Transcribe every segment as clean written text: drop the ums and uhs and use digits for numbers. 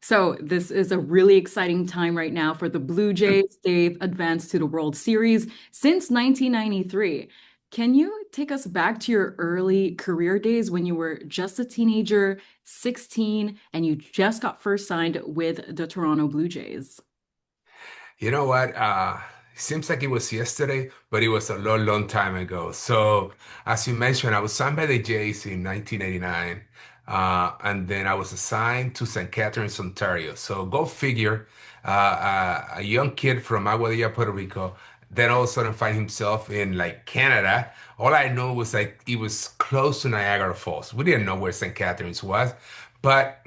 So this is a really exciting time right now for the Blue Jays. They've advanced to the World Series since 1993. Can you take us back to your early career days when you were just a teenager, 16, and you just got first signed with the Toronto Blue Jays? You know what? Seems like it was yesterday, but it was a long, long time ago. So, as you mentioned, I was signed by the Jays in 1989, and then I was assigned to St. Catharines, Ontario. So, go figure, a young kid from Aguadilla, Puerto Rico, then all of a sudden find himself in like Canada. All I know was like it was close to Niagara Falls. We didn't know where St. Catharines was, but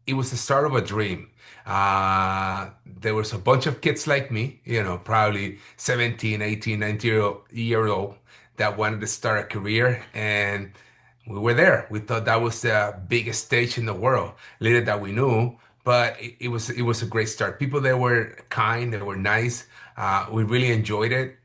it was the start of a dream. There was a bunch of kids like me, probably 17, 18, 19-year old that wanted to start a career. And we were there. We thought that was the biggest stage in the world. Little that we knew, but it was a great start. People there were kind, they were nice. We really enjoyed it.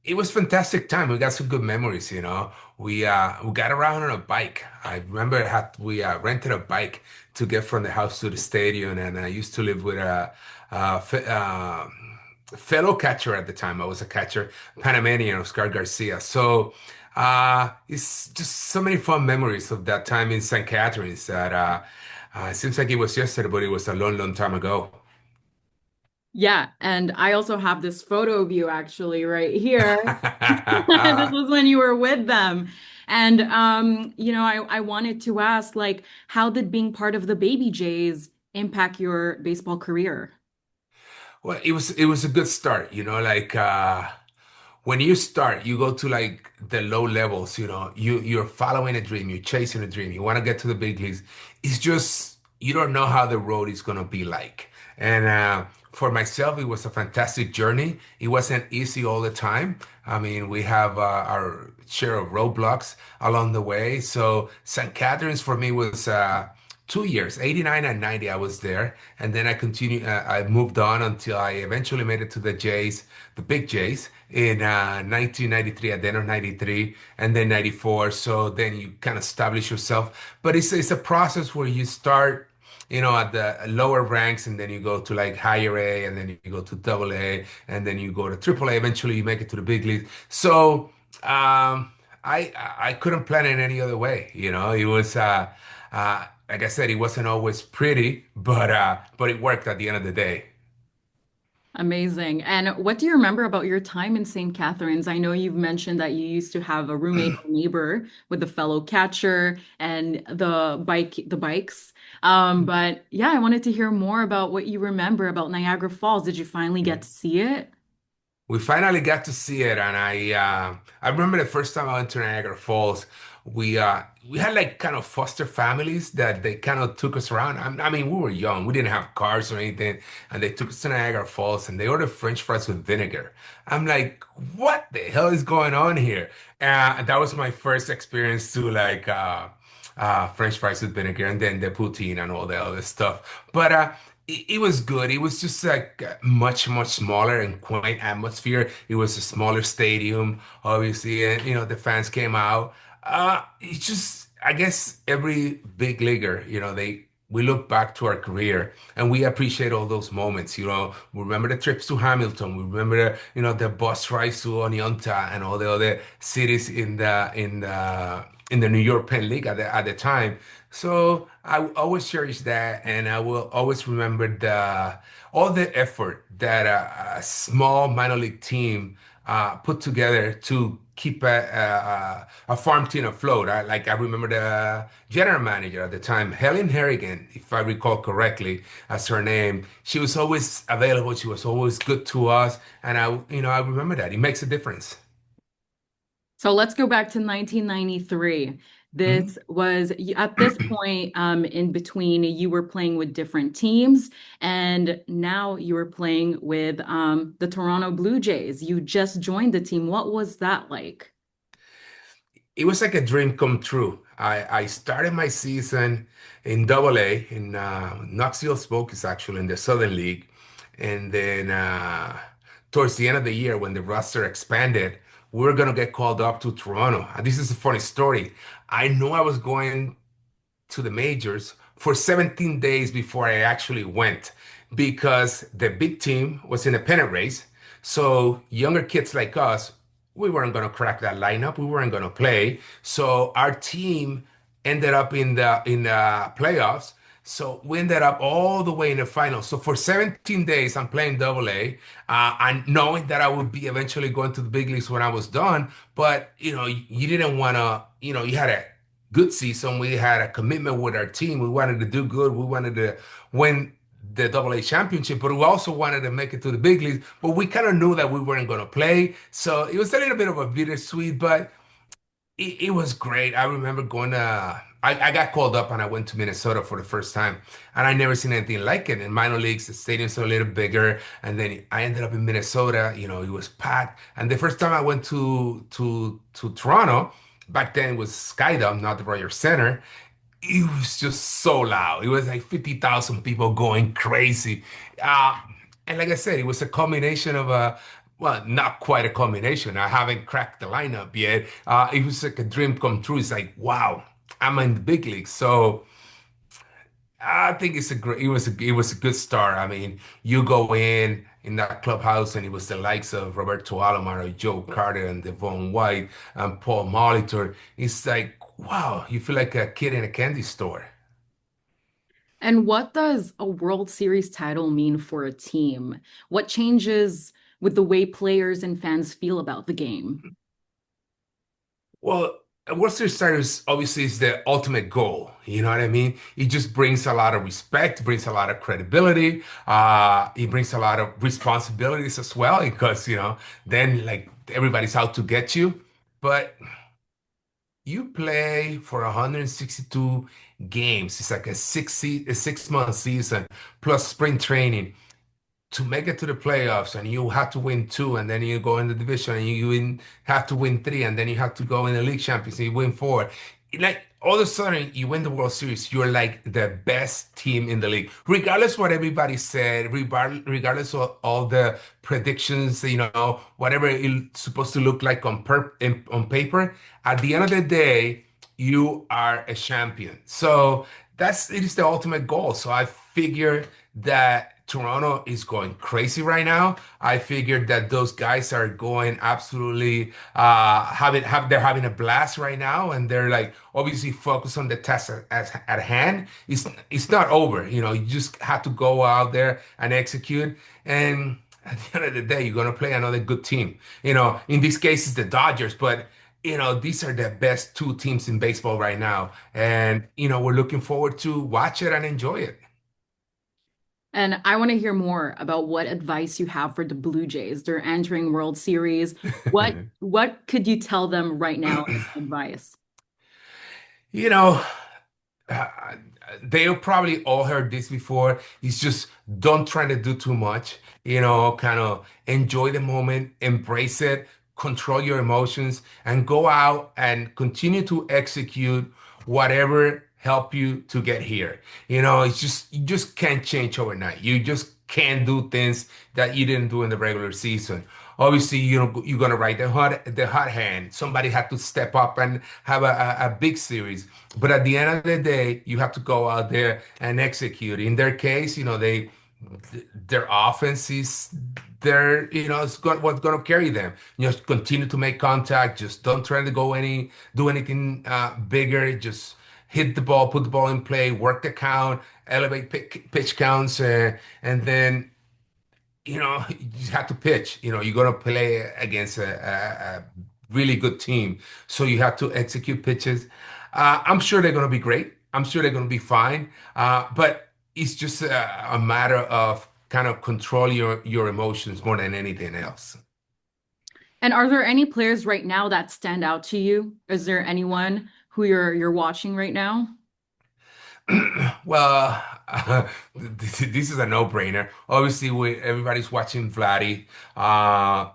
It was fantastic time. We got some good memories. We got around on a bike. I remember we rented a bike to get from the house to the stadium, and I used to live with a fellow catcher at the time. I was a catcher, Panamanian Oscar Garcia. So it's just so many fun memories of that time in St. Catharines that it seems like it was yesterday, but it was a long, long time ago. Yeah, and I also have this photo of you actually right here. This was when you were with them. And I wanted to ask, like, how did being part of the Baby Jays impact your baseball career? Well, it was a good start, like when you start, you go to like the low levels, you're following a dream, you're chasing a dream, you want to get to the big leagues. It's just you don't know how the road is gonna be like. And for myself, it was a fantastic journey. It wasn't easy all the time. I mean, we have our share of roadblocks along the way. So St. Catharines for me was 2 years, 89 and 90, I was there. And then I moved on until I eventually made it to the Jays, the big Jays in 1993, at the end of 93, and then 94. So then you kind of establish yourself. But it's a process where you start, at the lower ranks, and then you go to like higher A, and then you go to double A, and then you go to triple A. Eventually, you make it to the big league. So I couldn't plan it any other way. It was like I said, it wasn't always pretty, but it worked at the end of the day. Amazing. And what do you remember about your time in St. Catharines? I know you've mentioned that you used to have a roommate or neighbor with the fellow catcher and the bikes. But yeah, I wanted to hear more about what you remember about Niagara Falls. Did you finally get to see it? We finally got to see it, and I remember the first time I went to Niagara Falls. We had like kind of foster families that they kind of took us around. I mean, we were young, we didn't have cars or anything, and they took us to Niagara Falls and they ordered French fries with vinegar. I'm like, what the hell is going on here? And that was my first experience to like French fries with vinegar, and then the poutine and all the other stuff. But it was good. It was just like much, much smaller and quaint atmosphere. It was a smaller stadium, obviously, and the fans came out. It's just, I guess every big leaguer, we look back to our career and we appreciate all those moments. We remember the trips to Hamilton. We remember the bus rides to Oneonta and all the other cities in the New York Penn League at the time. So I will always cherish that, and I will always remember the all the effort that a small minor league team put together to keep a farm team afloat. I remember the general manager at the time, Helen Harrigan, if I recall correctly, as her name. She was always available. She was always good to us, and I remember that. It makes a difference. So let's go back to 1993. Mhm. This was at this point in between you were playing with different teams and now you were playing with the Toronto Blue Jays. You just joined the team. What was that like? It was like a dream come true. I started my season in Double A in Knoxville Smokies, actually in the Southern League, and then towards the end of the year when the roster expanded, we were gonna get called up to Toronto. And this is a funny story. I knew I was going to the majors, for 17 days before I actually went because the big team was in a pennant race. So younger kids like us, we weren't going to crack that lineup. We weren't going to play. So our team ended up in the playoffs. So we ended up all the way in the final. So for 17 days, I'm playing double A, and knowing that I would be eventually going to the big leagues when I was done. But you didn't want to, you had a good season. We had a commitment with our team. We wanted to do good. We wanted to win the double A championship, but we also wanted to make it to the big leagues. But we kind of knew that we weren't going to play. So it was a little bit of a bittersweet, but it was great. I remember going to, I got called up and I went to Minnesota for the first time. And I never seen anything like it. In minor leagues, the stadiums are a little bigger. And then I ended up in Minnesota, it was packed. And the first time I went to Toronto, back then it was Skydome, not the Rogers Center. It was just so loud. It was like 50,000 people going crazy. Uh, and like I said, it was a combination of well, not quite a combination. I haven't cracked the lineup yet. It was like a dream come true. It's like, wow, I'm in the big leagues. So I think it was a good start. I mean, you go in that clubhouse and it was the likes of Roberto Alomar, Joe Carter, and Devon White and Paul Molitor. It's like, wow, you feel like a kid in a candy store. And what does a World Series title mean for a team? What changes with the way players and fans feel about the game? Well, a World Series title is obviously is the ultimate goal. You know what I mean? It just brings a lot of respect, brings a lot of credibility. It brings a lot of responsibilities as well because then like everybody's out to get you. But you play for 162 games. It's like a 6 month season plus spring training to make it to the playoffs, and you have to win two, and then you go in the division and have to win three, and then you have to go in the league champions and you win four. Like all of a sudden you win the World Series, you're like the best team in the league, regardless what everybody said, regardless of all the predictions, whatever it's supposed to look like on paper. At the end of the day, you are a champion. So it is the ultimate goal. So I figure that Toronto is going crazy right now. I figured that those guys are going absolutely they're having a blast right now, and they're like obviously focused on the task at hand. It's not over, you just have to go out there and execute. And at the end of the day, you're gonna play another good team. In this case, it's the Dodgers, but these are the best two teams in baseball right now, and we're looking forward to watch it and enjoy it. And I want to hear more about what advice you have for the Blue Jays. They're entering World Series. What could you tell them right now as advice? You know, uh, they've probably all heard this before. It's just don't try to do too much. Kind of enjoy the moment, embrace it, control your emotions, and go out and continue to execute whatever help you to get here. It's just you just can't change overnight. You just can't do things that you didn't do in the regular season. Obviously, you're gonna write the hot hand. Somebody had to step up and have a big series. But at the end of the day, you have to go out there and execute. In their case, their offense is what's going to carry them. Just continue to make contact. Just don't try to do anything bigger. Just hit the ball, put the ball in play, work the count, elevate pitch counts, and then you just have to pitch. You're going to play against a really good team. So you have to execute pitches. I'm sure they're going to be great. I'm sure they're going to be fine. But it's just a matter of kind of control your emotions more than anything else. And are there any players right now that stand out to you? Is there anyone who you're watching right now? Well, this is a no-brainer. Obviously, everybody's watching Vladdy. I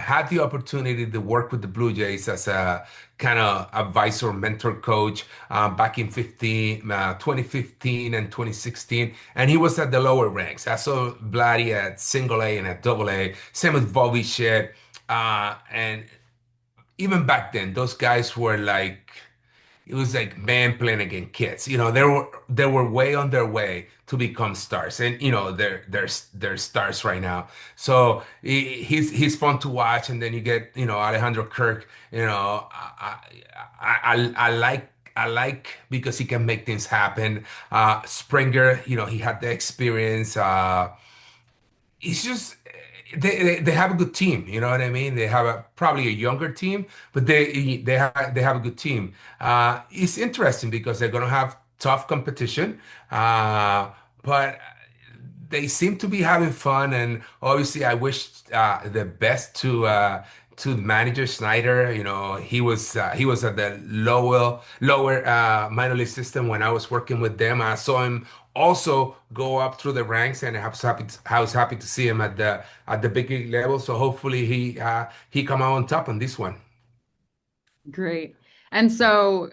had the opportunity to work with the Blue Jays as a kind of advisor, mentor, coach back in 2015 and 2016, and he was at the lower ranks. I saw Vladdy at single A and at double A. Same with Bobby Shedd, and even back then, those guys were like. it was like men playing against kids. They were way on their way to become stars, and they're stars right now. So he's fun to watch, and then you get Alejandro Kirk. I like because he can make things happen. Springer, he had the experience. It's just they have a good team. You know what I mean? They have probably a younger team, but they have a good team. It's interesting because they're gonna have tough competition, but they seem to be having fun. And obviously, I wish the best to manager Snyder. He was at the lower minor league system when I was working with them. I saw him also go up through the ranks, and I was happy to see him at the big league level. So hopefully he come out on top on this one. Great. And so,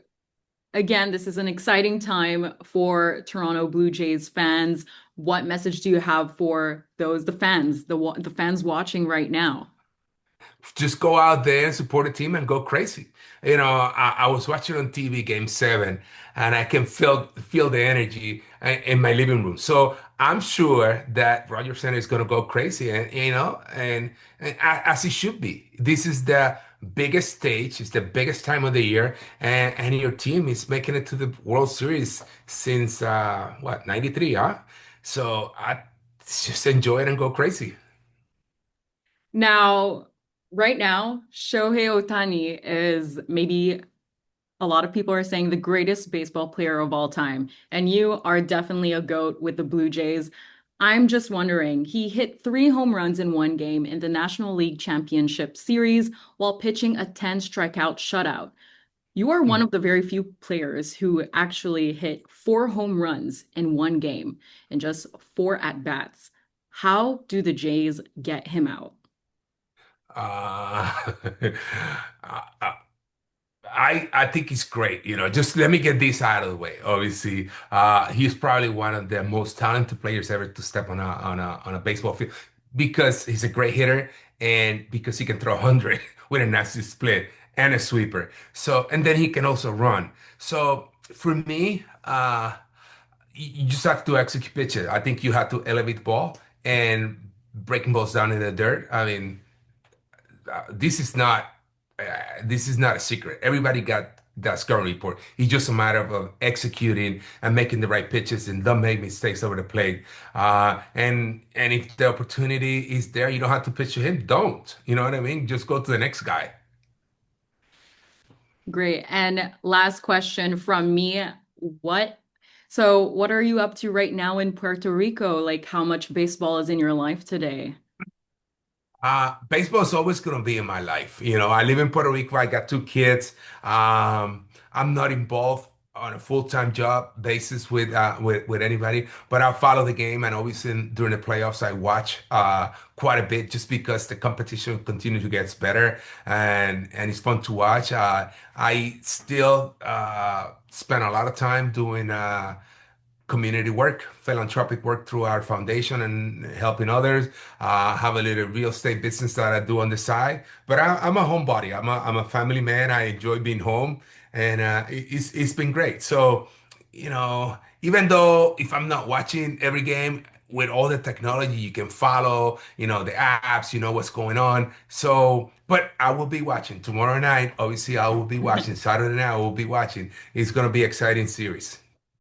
again, this is an exciting time for Toronto Blue Jays fans. What message do you have for the fans, the fans watching right now? Just go out there and support the team and go crazy. I was watching on TV Game 7, and I can feel the energy in my living room. So I'm sure that Roger Center is going to go crazy, and as it should be. This is the biggest stage. It's the biggest time of the year, and your team is making it to the World Series since what, 93, huh? So I just enjoy it and go crazy. Now, right now, Shohei Ohtani is maybe a lot of people are saying the greatest baseball player of all time. And you are definitely a GOAT with the Blue Jays. I'm just wondering, he hit 3 home runs in one game in the National League Championship Series while pitching a 10 strikeout shutout. You are one of the very few players who actually hit 4 home runs in one game in just 4 at-bats. How do the Jays get him out? Uh, I, I think he's great. Just let me get this out of the way. Obviously, he's probably one of the most talented players ever to step on a baseball field because he's a great hitter and because he can throw 100 with a nasty split and a sweeper. So, and then he can also run. So for me, you just have to execute pitches. I think you have to elevate the ball and breaking balls down in the dirt. I mean, this is not uh, this is not a secret. Everybody got that scouting report. It's just a matter of executing and making the right pitches and don't make mistakes over the plate. And if the opportunity is there, you don't have to pitch to him. Don't. You know what I mean? Just go to the next guy. Great. And last question from me. What, what are you up to right now in Puerto Rico? Like, how much baseball is in your life today? Baseball is always going to be in my life. I live in Puerto Rico. I got 2 kids. I'm not involved on a full-time job basis with anybody, but I follow the game, and obviously during the playoffs, I watch quite a bit just because the competition continues to get better and it's fun to watch. I still spend a lot of time doing community work, philanthropic work through our foundation and helping others. Have a little real estate business that I do on the side. But I'm a homebody. I'm a family man. I enjoy being home, and it's been great. So, even though if I'm not watching every game, with all the technology, you can follow, the apps, you know what's going on. So, but I will be watching tomorrow night. Obviously, I will be watching Saturday night. I will be watching. It's going to be exciting series.